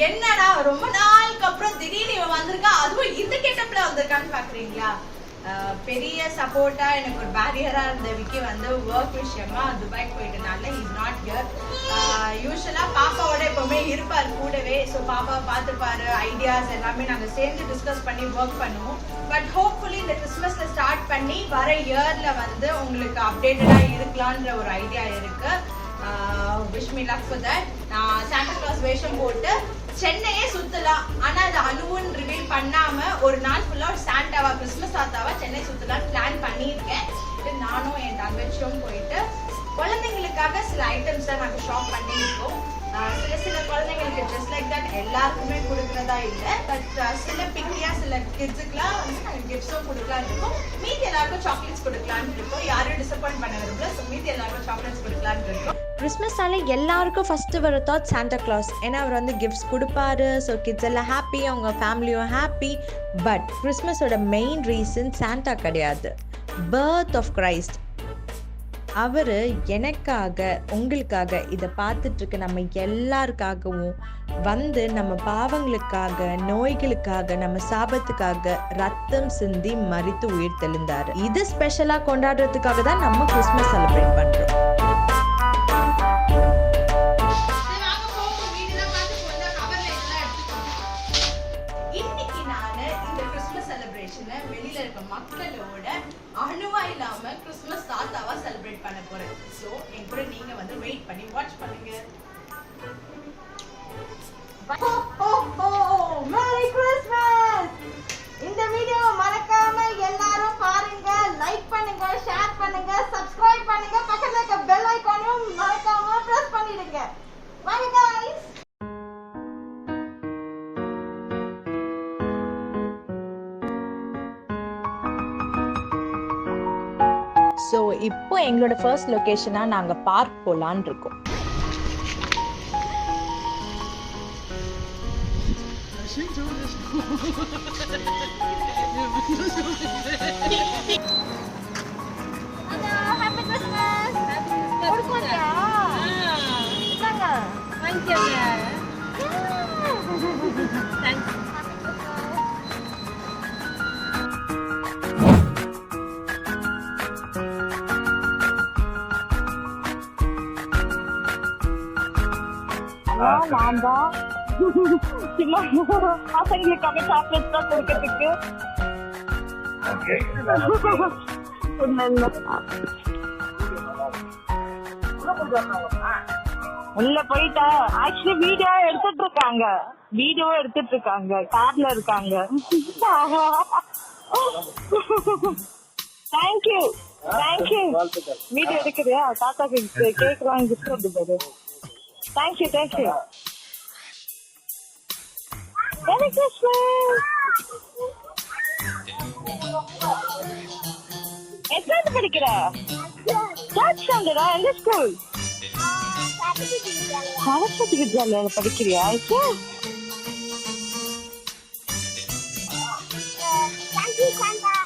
என்னடா ரொம்ப நாளுக்கு அப்புறம் திடீர்னு இவன் வந்திருக்கா, அதுவும் இந்த கெட்டப்ல வந்திருக்கான்னு பாக்குறீங்களா? பெரிய சப்போர்ட்டா எனக்கு ஒரு பேரியரா இருந்த விக்கி வந்து ஒர்க் விஷயமா துபாய்க்கு போயிட்டனால இஸ் நாட் ஹியர். யூஸ்வலா பாப்பாவோட எப்பவுமே இருப்பார் கூடவே. ஸோ பாப்பாவை பார்த்துப்பாரு, ஐடியாஸ் எல்லாமே நாங்கள் சேர்ந்து டிஸ்கஸ் பண்ணி ஒர்க் பண்ணுவோம். பட் ஹோப்ஃபுல்லி இந்த கிறிஸ்மஸ்ல ஸ்டார்ட் பண்ணி வர இயர்ல வந்து உங்களுக்கு அப்டேட்டடா இருக்கலான்ற ஒரு ஐடியா இருக்கு. Wish me luck for that. நான் சாண்டா கிளாஸ் வேஷம் போட்டு சென்னையே சுத்தலாம், ஆனா அது அனுவுன்னு ரிவீல் பண்ணாம ஒரு நாள் ஃபுல்லா ஒரு சாண்டாவா கிறிஸ்மஸ் தாத்தாவா சென்னை சுத்தலாம் பிளான் பண்ணியிருக்கேன். நானும் என் தங்கச்சியும் போயிட்டு குழந்தைங்களுக்காக சில ஐட்டம்ஸ் தான் நாங்கள் ஷாப் பண்ணியிருக்கோம். சில குழந்தைங்களுக்கு ஜஸ்ட் லைக் தட் எல்லாருக்குமே கொடுக்குறதா இல்லை. பட் சில பிக்கியா சில கிட்ஸுக்குலாம் வந்து நாங்கள் கிஃப்ட்ஸும் கொடுக்கலான்னு இருக்கோம். மீதி எல்லாருக்கும் சாக்லேட்ஸ் கொடுக்கலான்னு இருக்கோம். யாரும் டிசப்பாயிண்ட் பண்ண விரும்பல. ஸோ மீதி எல்லாருக்கும் சாக்லேட்ஸ் கொடுக்கலான்னு இருக்கோம். கிறிஸ்மஸ்னால எல்லாருக்கும் ஃபஸ்ட்டு வர தாட் சாண்டா கிளாஸ். ஏன்னா அவர் வந்து கிஃப்ட்ஸ் கொடுப்பாரு. ஸோ கிட்ஸ் எல்லாம் ஹாப்பி, அவங்க ஃபேமிலியும் ஹாப்பி. பட் கிறிஸ்மஸோட மெயின் ரீசன் சாண்டா கிடையாது, பர்த் ஆஃப் கிரைஸ்ட். அவர் எனக்காக உங்களுக்காக இதை பார்த்துட்ருக்க நம்ம எல்லாருக்காகவும் வந்து நம்ம பாவங்களுக்காக, நோய்களுக்காக, நம்ம சாபத்துக்காக ரத்தம் சிந்தி மரித்து உயிர் தெழுந்தார். இது ஸ்பெஷலாக கொண்டாடுறதுக்காக தான் நம்ம கிறிஸ்மஸ் செலிப்ரேட் பண்ணுறோம். வெளியில இருக்க மக்களோட அணுவா இல்லாம கிறிஸ்மஸ் தாத்தாவா செலிப்ரேட் பண்ண போறேன். சோ என் கூட நீங்க வந்து வெயிட் பண்ணி வாட்ச் பண்ணுங்க. Merry Christmas! இந்த வீடியோவை மறக்காம எல்லாரும் பாருங்க, லைக் பண்ணுங்க, ஷேர் பண்ணுங்க, சப்ஸ்கிரைப் பண்ணுங்க, பக்கத்துல இருக்க பெல் ஐகானையும் மறக்காம பிரஸ் பண்ணிடுங்க. வாங்க गाइस. ஸோ இப்போ எங்களோட ஃபர்ஸ்ட் லொக்கேஷனாக நாங்கள் பார்க் போகலான்னு இருக்கோம். பசங்களுக்காக சாக்லேட் தான் கொடுக்கறதுக்கு உள்ள போயிட்டா. ஆக்சுவலி வீடியோ எடுத்துட்டு இருக்காங்க, கார்ல இருக்காங்க. தேங்க்யூ வீடியோ எடுக்கிறியா? தாத்தாக்கு கேக் வாங்கி கிஃப்ட் வந்து போது. Thank you Merry Christmas! எத்தனை படிக்கிற? தேர்ட் ஸ்டாண்டர்டா? எந்த ஸ்கூல்? சரஸ்வதி வித்யாலயால படிக்கிறியா?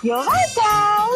You're welcome!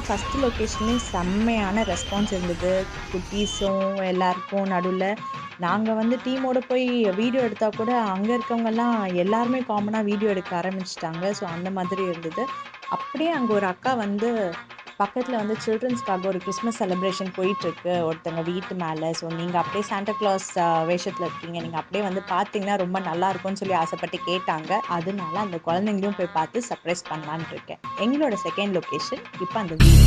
ஃபஸ்ட்டு லொக்கேஷனே செம்மையான ரெஸ்பான்ஸ் இருந்தது. குட்டீஸும் எல்லாருக்கும் நடுவில் நாங்கள் வந்து டீமோடு போய் வீடியோ எடுத்தால் கூட அங்கே இருக்கவங்கெல்லாம் எல்லாருமே காமனாக வீடியோ எடுக்க ஆரம்பிச்சிட்டாங்க. ஸோ அந்த மாதிரி இருந்தது. அப்படியே அங்கே ஒரு அக்கா வந்து பக்கத்தில் வந்து சில்ட்ரன்ஸ்க்காக ஒரு கிறிஸ்மஸ் செலிப்ரேஷன் போயிட்டுருக்கு ஒருத்தவங்க வீட்டு மேலே. ஸோ நீங்கள் அப்படியே சாண்டா கிளாஸ் வேஷத்தில் இருக்கீங்க, நீங்கள் அப்படியே வந்து பார்த்தீங்கன்னா ரொம்ப நல்லா இருக்கும்னு சொல்லி ஆசைப்பட்டு கேட்டாங்க. அதனால அந்த குழந்தைங்களையும் போய் பார்த்து சர்ப்ரைஸ் பண்ணலான்னு இருக்கேன். எங்களோட செகண்ட் லொக்கேஷன் இப்போ அந்த வீடு.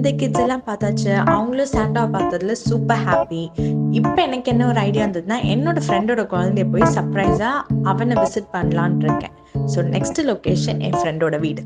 இந்த கிட்ஸ் எல்லாம் பார்த்தாச்சு. அவங்களும் சாண்டாவை பார்த்ததுல சூப்பர் ஹாப்பி. இப்போ எனக்கு என்ன ஒரு ஐடியா இருந்ததுன்னா, என்னோட ஃப்ரெண்டோட குழந்தைய போய் சர்ப்ரைஸாக அவனை விசிட் பண்ணலான் இருக்கேன். ஸோ நெக்ஸ்ட் லொக்கேஷன் என் ஃப்ரெண்டோட வீடு.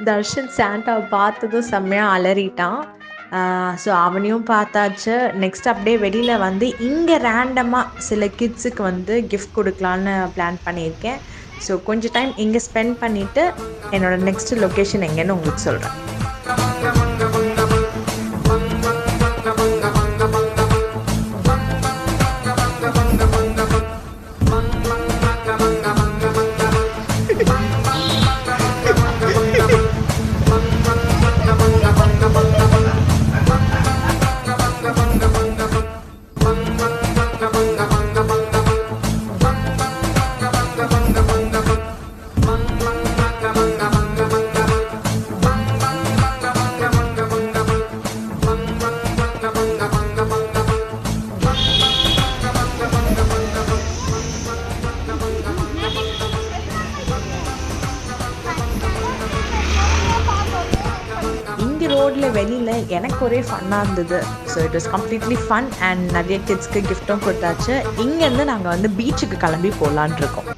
தர்ஷன் சாண்டாவை பார்த்ததும் செம்மையாக அலறிட்டான். ஸோ அவனையும் பார்த்தாச்சு. நெக்ஸ்ட் அப்படியே வெளியில் வந்து இங்கே ரேண்டமாக சில கிட்ஸுக்கு வந்து கிஃப்ட் கொடுக்கலான்னு பிளான் பண்ணியிருக்கேன். ஸோ கொஞ்சம் டைம் இங்கே ஸ்பெண்ட் பண்ணிவிட்டு என்னோடய நெக்ஸ்ட் லொக்கேஷன் எங்கேன்னு உங்களுக்கு சொல்கிறேன். ரோடில் வெளியில் எனக்கு ஒரே ஃபன்னாக இருந்தது. So it was completely fun and நிறைய கிட்ஸ்க்கு கிஃப்ட்டும் கொடுத்தாச்சு. இங்கேருந்து நாங்கள் வந்து பீச்சுக்கு கிளம்பி போகலான் இருக்கோம்.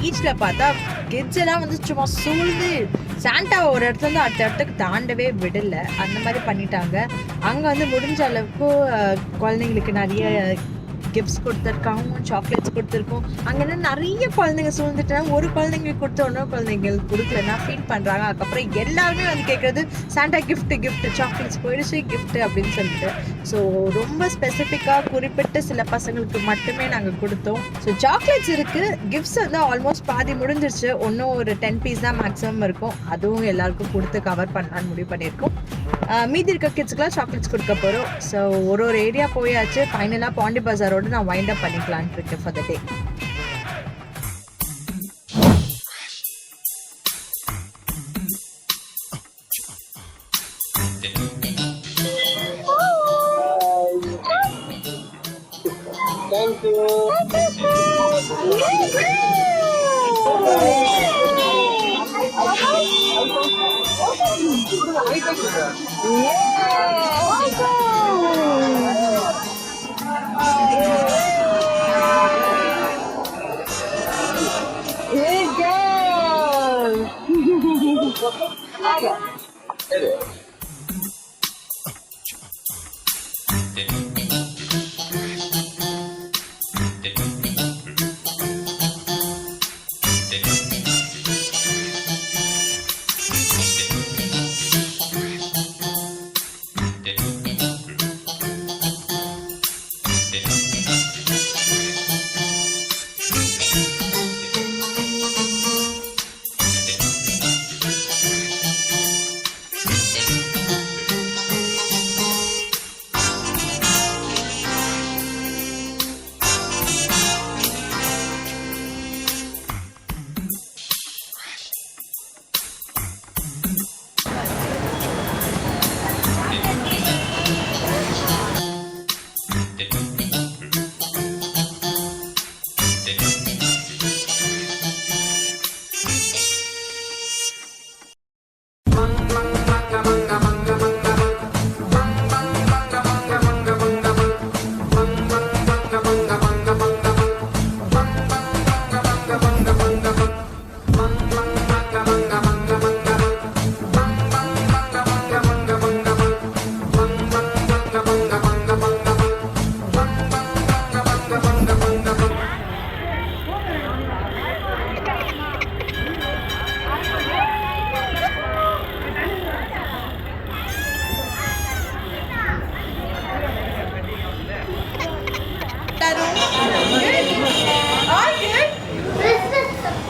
பீச்சில் பார்த்தா கிட்ஸ் எல்லாம் வந்து சும்மா சூழ்ந்து சாண்டாவை ஒரு இடத்துல இருந்து அடுத்த இடத்துக்கு தாண்டவே விடலை. அந்த மாதிரி பண்ணிட்டாங்க. அங்கே வந்து முடிஞ்ச அளவுக்கு குழந்தைங்களுக்கு நிறைய கிஃப்ட்ஸ் கொடுத்துருக்காங்க, சாக்லேட்ஸ் கொடுத்துருக்கோம். அங்கே நிறைய குழந்தைங்க சூழ்ந்துட்டா ஒரு குழந்தைங்களுக்கு கொடுத்த இன்னொரு குழந்தைங்களுக்கு கொடுக்கலன்னா ஃபீல் பண்ணுறாங்க. அதுக்கப்புறம் எல்லாருமே வந்து கேட்குறது சாண்டா கிஃப்ட் சாக்லேட்ஸ் போயிடுச்சு கிஃப்ட் அப்படின்னு சொல்லிட்டு. ஸோ ரொம்ப ஸ்பெசிஃபிக்காக குறிப்பிட்ட சில பசங்களுக்கு மட்டுமே நாங்கள் கொடுத்தோம். ஸோ சாக்லேட்ஸ் இருக்குது, கிஃப்ட்ஸ் வந்து ஆல்மோஸ்ட் பாதி முடிஞ்சிருச்சு. இன்னும் ஒரு 10 பீஸ் தான் மேக்ஸிமம் இருக்கும். அதுவும் எல்லாருக்கும் கொடுத்து கவர் பண்ணலான்னு முடிவு பண்ணியிருக்கோம். மீதி இருக்க கிட்ஸுக்கெலாம் சாக்லேட்ஸ் கொடுக்க போகிறோம். ஸோ ஒரு ஏரியா போயாச்சு. ஃபைனலாக பாண்டி பஜாரோட நான் வைண்ட் அப் பண்ணிக்கலான்னு இருக்கேன் for the day. Thank you.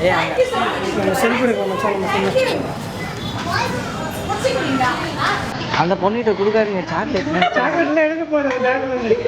Thank you so much. Selfie எடுக்கணும் மச்சான் நம்ம Thank you. முடிச்சுக்கிறீங்களா? அந்த பொண்ணுகிட்ட கொடுக்காதீங்க சாக்லேட் சாக்லேட்லாம் எடுக்க போகிறது பேக்கில்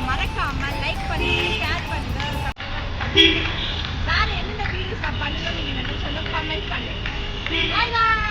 மறக்காம லைக் பண்ணுங்க, ஷேர் பண்ணுங்க. வேற என்ன வீடியோஸ் நான் பண்ணணும் நீங்க நினைச்சாலும் கமெண்ட் பண்ணுங்க. Bye bye.